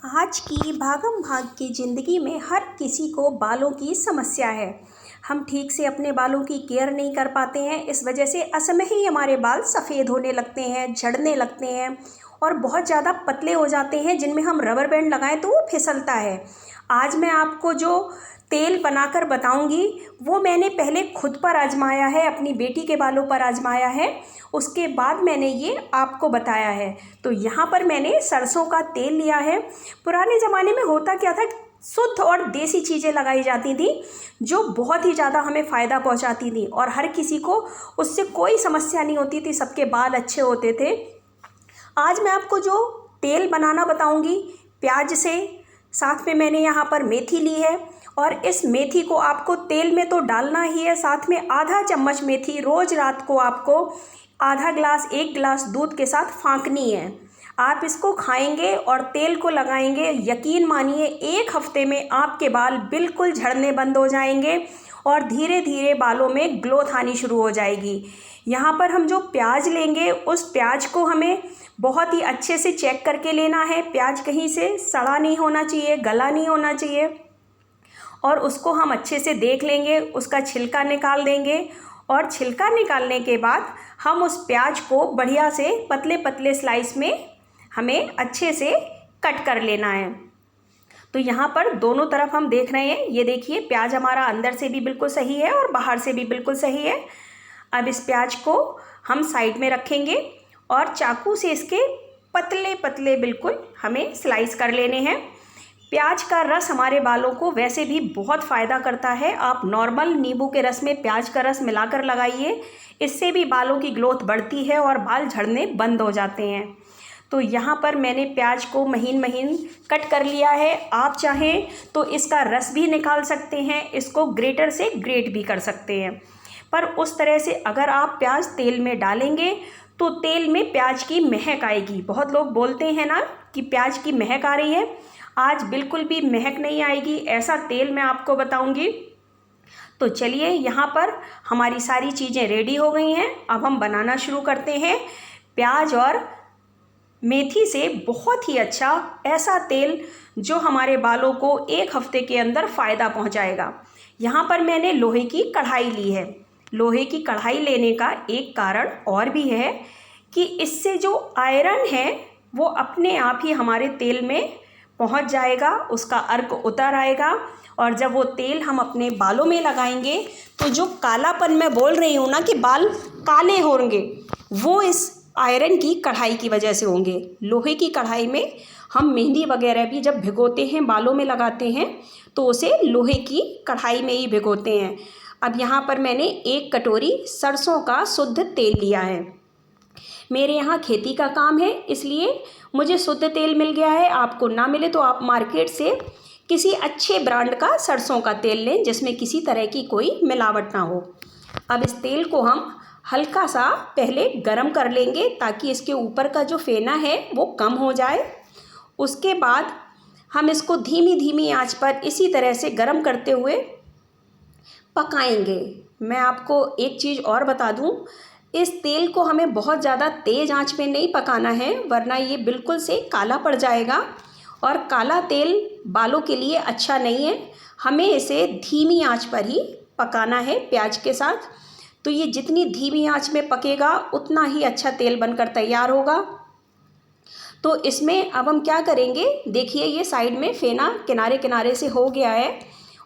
आज की भागम भाग की ज़िंदगी में हर किसी को बालों की समस्या है। हम ठीक से अपने बालों की केयर नहीं कर पाते हैं। इस वजह से असमय ही हमारे बाल सफ़ेद होने लगते हैं, झड़ने लगते हैं और बहुत ज़्यादा पतले हो जाते हैं, जिनमें हम रबर बैंड लगाएं तो वो फिसलता है। आज मैं आपको जो तेल बनाकर बताऊंगी वो मैंने पहले खुद पर आजमाया है, अपनी बेटी के बालों पर आजमाया है, उसके बाद मैंने ये आपको बताया है। तो यहाँ पर मैंने सरसों का तेल लिया है। पुराने ज़माने में होता क्या था, शुद्ध और देसी चीज़ें लगाई जाती थी जो बहुत ही ज़्यादा हमें फ़ायदा पहुँचाती थी और हर किसी को उससे कोई समस्या नहीं होती थी, सबके बाल अच्छे होते थे। आज मैं आपको जो तेल बनाना बताऊंगी प्याज से, साथ में मैंने यहाँ पर मेथी ली है और इस मेथी को आपको तेल में तो डालना ही है। साथ में आधा चम्मच मेथी रोज़ रात को आपको आधा ग्लास 1 गिलास दूध के साथ फाँकनी है। आप इसको खाएंगे और तेल को लगाएंगे, यकीन मानिए 1 हफ्ते में आपके बाल बिल्कुल झड़ने बंद हो जाएंगे और धीरे धीरे बालों में ग्रोथ आनी शुरू हो जाएगी। यहाँ पर हम जो प्याज लेंगे उस प्याज को हमें बहुत ही अच्छे से चेक करके लेना है। प्याज कहीं से सड़ा नहीं होना चाहिए, गला नहीं होना चाहिए और उसको हम अच्छे से देख लेंगे, उसका छिलका निकाल देंगे और छिलका निकालने के बाद हम उस प्याज को बढ़िया से पतले पतले स्लाइस में हमें अच्छे से कट कर लेना है। तो यहाँ पर दोनों तरफ हम देख रहे हैं, ये देखिए प्याज हमारा अंदर से भी बिल्कुल सही है और बाहर से भी बिल्कुल सही है। अब इस प्याज को हम साइड में रखेंगे और चाकू से इसके पतले पतले बिल्कुल हमें स्लाइस कर लेने हैं। प्याज का रस हमारे बालों को वैसे भी बहुत फ़ायदा करता है। आप नॉर्मल नींबू के रस में प्याज का रस मिलाकर लगाइए, इससे भी बालों की ग्रोथ बढ़ती है और बाल झड़ने बंद हो जाते हैं। तो यहाँ पर मैंने प्याज को महीन महीन कट कर लिया है। आप चाहें तो इसका रस भी निकाल सकते हैं, इसको ग्रेटर से ग्रेट भी कर सकते हैं। पर उस तरह से अगर आप प्याज तेल में डालेंगे तो तेल में प्याज की महक आएगी। बहुत लोग बोलते हैं ना कि प्याज की महक आ रही है, आज बिल्कुल भी महक नहीं आएगी, ऐसा तेल मैं आपको बताऊंगी। तो चलिए, यहाँ पर हमारी सारी चीज़ें रेडी हो गई हैं। अब हम बनाना शुरू करते हैं। प्याज और मेथी से बहुत ही अच्छा ऐसा तेल जो हमारे बालों को 1 हफ्ते के अंदर फ़ायदा पहुँचाएगा। यहाँ पर मैंने लोहे की कढ़ाई ली है। लोहे की कढ़ाई लेने का एक कारण और भी है कि इससे जो आयरन है वो अपने आप ही हमारे तेल में पहुंच जाएगा, उसका अर्क उतर आएगा और जब वो तेल हम अपने बालों में लगाएंगे तो जो कालापन मैं बोल रही हूँ ना कि बाल काले होंगे, वो इस आयरन की कढ़ाई की वजह से होंगे। लोहे की कढ़ाई में हम मेहंदी वगैरह भी जब भिगोते हैं, बालों में लगाते हैं, तो उसे लोहे की कढ़ाई में ही भिगोते हैं। अब यहाँ पर मैंने 1 कटोरी सरसों का शुद्ध तेल लिया है। मेरे यहाँ खेती का काम है, इसलिए मुझे शुद्ध तेल मिल गया है। आपको ना मिले तो आप मार्केट से किसी अच्छे ब्रांड का सरसों का तेल लें जिसमें किसी तरह की कोई मिलावट ना हो। अब इस तेल को हम हल्का सा पहले गरम कर लेंगे ताकि इसके ऊपर का जो फेना है वो कम हो जाए। उसके बाद हम इसको धीमी धीमी आंच पर इसी तरह से गरम करते हुए पकाएंगे। मैं आपको एक चीज़ और बता दूं, इस तेल को हमें बहुत ज़्यादा तेज़ आंच में नहीं पकाना है, वरना ये बिल्कुल से काला पड़ जाएगा और काला तेल बालों के लिए अच्छा नहीं है। हमें इसे धीमी आंच पर ही पकाना है प्याज के साथ। तो ये जितनी धीमी आंच में पकेगा उतना ही अच्छा तेल बनकर तैयार होगा। तो इसमें अब हम क्या करेंगे, देखिए ये साइड में फेना किनारे किनारे से हो गया है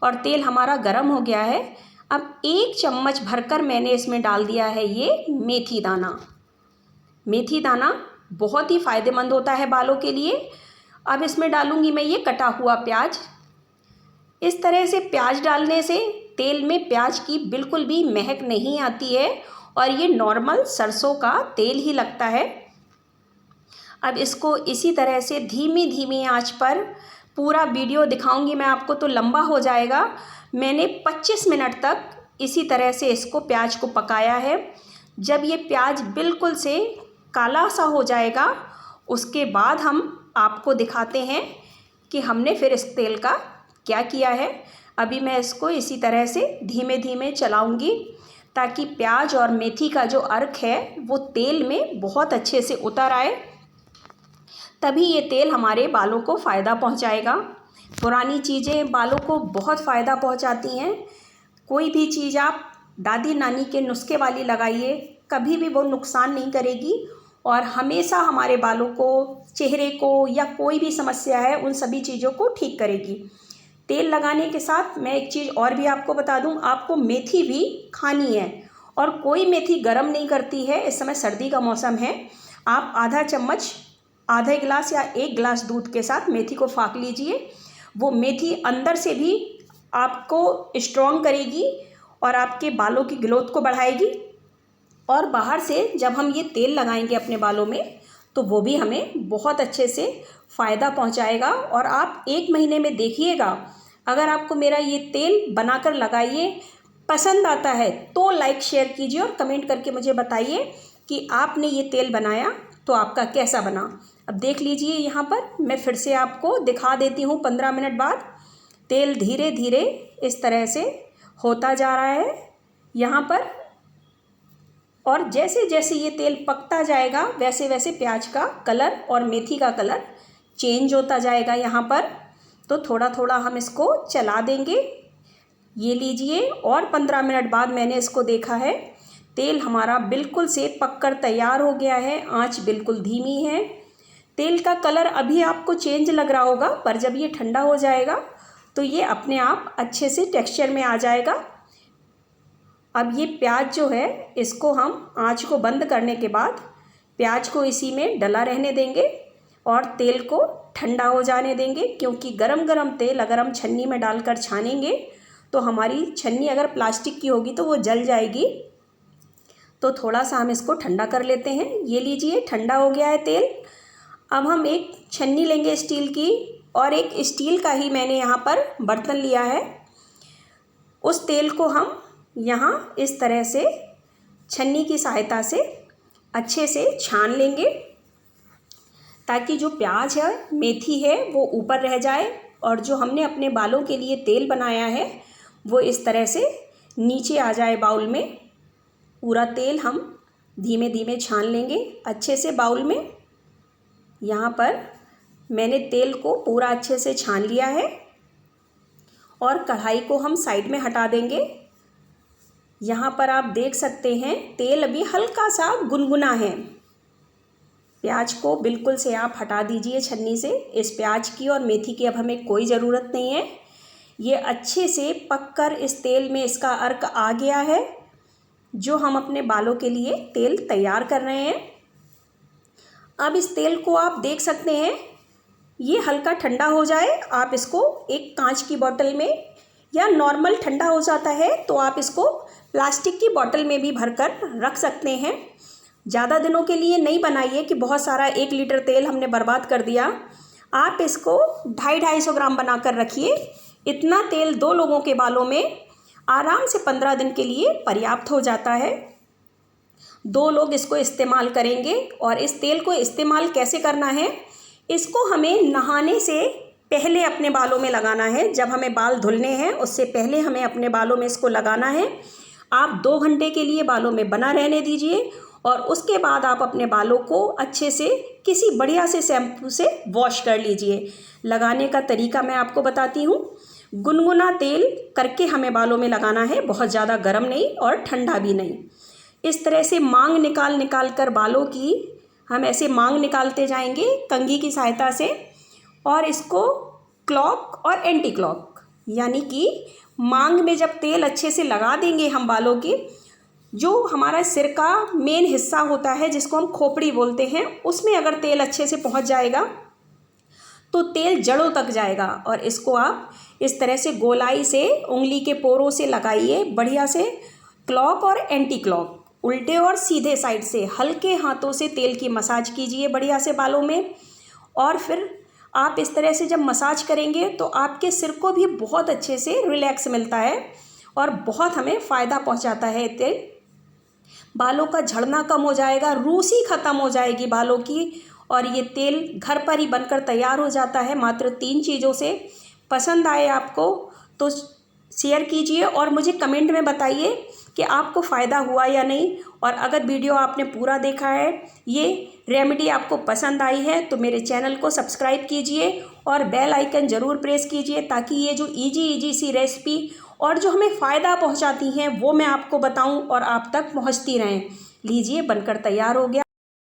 और तेल हमारा गर्म हो गया है। अब 1 चम्मच भरकर मैंने इसमें डाल दिया है ये मेथी दाना। मेथी दाना बहुत ही फ़ायदेमंद होता है बालों के लिए। अब इसमें डालूंगी मैं ये कटा हुआ प्याज। इस तरह से प्याज डालने से तेल में प्याज की बिल्कुल भी महक नहीं आती है और ये नॉर्मल सरसों का तेल ही लगता है। अब इसको इसी तरह से धीमी धीमी आंच पर, पूरा वीडियो दिखाऊंगी मैं आपको तो लंबा हो जाएगा। मैंने 25 मिनट तक इसी तरह से इसको प्याज को पकाया है। जब ये प्याज बिल्कुल से काला सा हो जाएगा उसके बाद हम आपको दिखाते हैं कि हमने फिर इस तेल का क्या किया है। अभी मैं इसको इसी तरह से धीमे धीमे चलाऊंगी ताकि प्याज और मेथी का जो अर्क है वो तेल में बहुत अच्छे से उतर आए, तभी ये तेल हमारे बालों को फ़ायदा पहुंचाएगा। पुरानी चीज़ें बालों को बहुत फ़ायदा पहुंचाती हैं। कोई भी चीज़ आप दादी नानी के नुस्खे वाली लगाइए, कभी भी वो नुकसान नहीं करेगी और हमेशा हमारे बालों को, चेहरे को या कोई भी समस्या है उन सभी चीज़ों को ठीक करेगी। तेल लगाने के साथ मैं एक चीज़ और भी आपको बता दूं, आपको मेथी भी खानी है और कोई मेथी गर्म नहीं करती है। इस समय सर्दी का मौसम है। आप आधा चम्मच, आधा गिलास या 1 गिलास दूध के साथ मेथी को फाँक लीजिए। वो मेथी अंदर से भी आपको स्ट्रॉन्ग करेगी और आपके बालों की ग्रोथ को बढ़ाएगी और बाहर से जब हम ये तेल लगाएंगे अपने बालों में तो वो भी हमें बहुत अच्छे से फ़ायदा पहुंचाएगा। और आप 1 महीने में देखिएगा, अगर आपको मेरा ये तेल बनाकर लगाइए पसंद आता है तो लाइक शेयर कीजिए और कमेंट करके मुझे बताइए कि आपने ये तेल बनाया तो आपका कैसा बना। अब देख लीजिए, यहाँ पर मैं फिर से आपको दिखा देती हूँ। 15 मिनट बाद तेल धीरे धीरे इस तरह से होता जा रहा है यहाँ पर, और जैसे जैसे ये तेल पकता जाएगा वैसे वैसे प्याज का कलर और मेथी का कलर चेंज होता जाएगा यहाँ पर। तो थोड़ा थोड़ा हम इसको चला देंगे। ये लीजिए, और 15 मिनट बाद मैंने इसको देखा है, तेल हमारा बिल्कुल से पककर तैयार हो गया है। आंच बिल्कुल धीमी है। तेल का कलर अभी आपको चेंज लग रहा होगा, पर जब ये ठंडा हो जाएगा तो ये अपने आप अच्छे से टेक्सचर में आ जाएगा। अब ये प्याज जो है, इसको हम आंच को बंद करने के बाद प्याज को इसी में डला रहने देंगे और तेल को ठंडा हो जाने देंगे, क्योंकि गरम गरम तेल अगर हम छन्नी में डालकर छानेंगे तो हमारी छन्नी अगर प्लास्टिक की होगी तो वो जल जाएगी। तो थोड़ा सा हम इसको ठंडा कर लेते हैं। ये लीजिए, ठंडा हो गया है तेल। अब हम एक छन्नी लेंगे स्टील की, और एक स्टील का ही मैंने यहाँ पर बर्तन लिया है। उस तेल को हम यहाँ इस तरह से छन्नी की सहायता से अच्छे से छान लेंगे, ताकि जो प्याज है, मेथी है, वो ऊपर रह जाए और जो हमने अपने बालों के लिए तेल बनाया है वो इस तरह से नीचे आ जाए बाउल में। पूरा तेल हम धीमे धीमे छान लेंगे अच्छे से बाउल में। यहाँ पर मैंने तेल को पूरा अच्छे से छान लिया है और कढ़ाई को हम साइड में हटा देंगे। यहाँ पर आप देख सकते हैं तेल अभी हल्का सा गुनगुना है। प्याज को बिल्कुल से आप हटा दीजिए छन्नी से। इस प्याज की और मेथी की अब हमें कोई ज़रूरत नहीं है। ये अच्छे से पककर इस तेल में इसका अर्क आ गया है, जो हम अपने बालों के लिए तेल तैयार कर रहे हैं। अब इस तेल को आप देख सकते हैं, ये हल्का ठंडा हो जाए, आप इसको एक कांच की बोतल में, या नॉर्मल ठंडा हो जाता है तो आप इसको प्लास्टिक की बोतल में भी भरकर रख सकते हैं। ज़्यादा दिनों के लिए नहीं बनाइए कि बहुत सारा 1 लीटर तेल हमने बर्बाद कर दिया। आप इसको 250-250 ग्राम बनाकर रखिए। इतना तेल 2 लोगों के बालों में आराम से 15 दिन के लिए पर्याप्त हो जाता है। 2 लोग इसको इस्तेमाल करेंगे। और इस तेल को इस्तेमाल कैसे करना है, इसको हमें नहाने से पहले अपने बालों में लगाना है। जब हमें बाल धुलने हैं उससे पहले हमें अपने बालों में इसको लगाना है। आप 2 घंटे के लिए बालों में बना रहने दीजिए और उसके बाद आप अपने बालों को अच्छे से किसी बढ़िया से शैम्पू से वॉश कर लीजिए। लगाने का तरीका मैं आपको बताती हूँ। गुनगुना तेल करके हमें बालों में लगाना है, बहुत ज़्यादा गर्म नहीं और ठंडा भी नहीं। इस तरह से मांग निकाल कर बालों की हम ऐसे मांग निकालते जाएंगे कंघी की सहायता से, और इसको क्लॉक और एंटी क्लॉक, यानी कि मांग में जब तेल अच्छे से लगा देंगे हम बालों की, जो हमारा सिर का मेन हिस्सा होता है जिसको हम खोपड़ी बोलते हैं, उसमें अगर तेल अच्छे से पहुंच जाएगा तो तेल जड़ों तक जाएगा। और इसको आप इस तरह से गोलाई से उंगली के पोरों से लगाइए बढ़िया से। क्लॉक और एंटी क्लॉक, उल्टे और सीधे साइड से हल्के हाथों से तेल की मसाज कीजिए बढ़िया से बालों में। और फिर आप इस तरह से जब मसाज करेंगे तो आपके सिर को भी बहुत अच्छे से रिलैक्स मिलता है और बहुत हमें फ़ायदा पहुंचाता है तेल। बालों का झड़ना कम हो जाएगा, रूसी ख़त्म हो जाएगी बालों की, और ये तेल घर पर ही बनकर तैयार हो जाता है मात्र 3 चीज़ों से। पसंद आए आपको तो शेयर कीजिए और मुझे कमेंट में बताइए कि आपको फ़ायदा हुआ या नहीं। और अगर वीडियो आपने पूरा देखा है, ये रेमेडी आपको पसंद आई है, तो मेरे चैनल को सब्सक्राइब कीजिए और बेल आइकन ज़रूर प्रेस कीजिए, ताकि ये जो इजी सी रेसिपी और जो हमें फ़ायदा पहुंचाती हैं वो मैं आपको बताऊं और आप तक पहुंचती रहें। लीजिए, बनकर तैयार हो गया।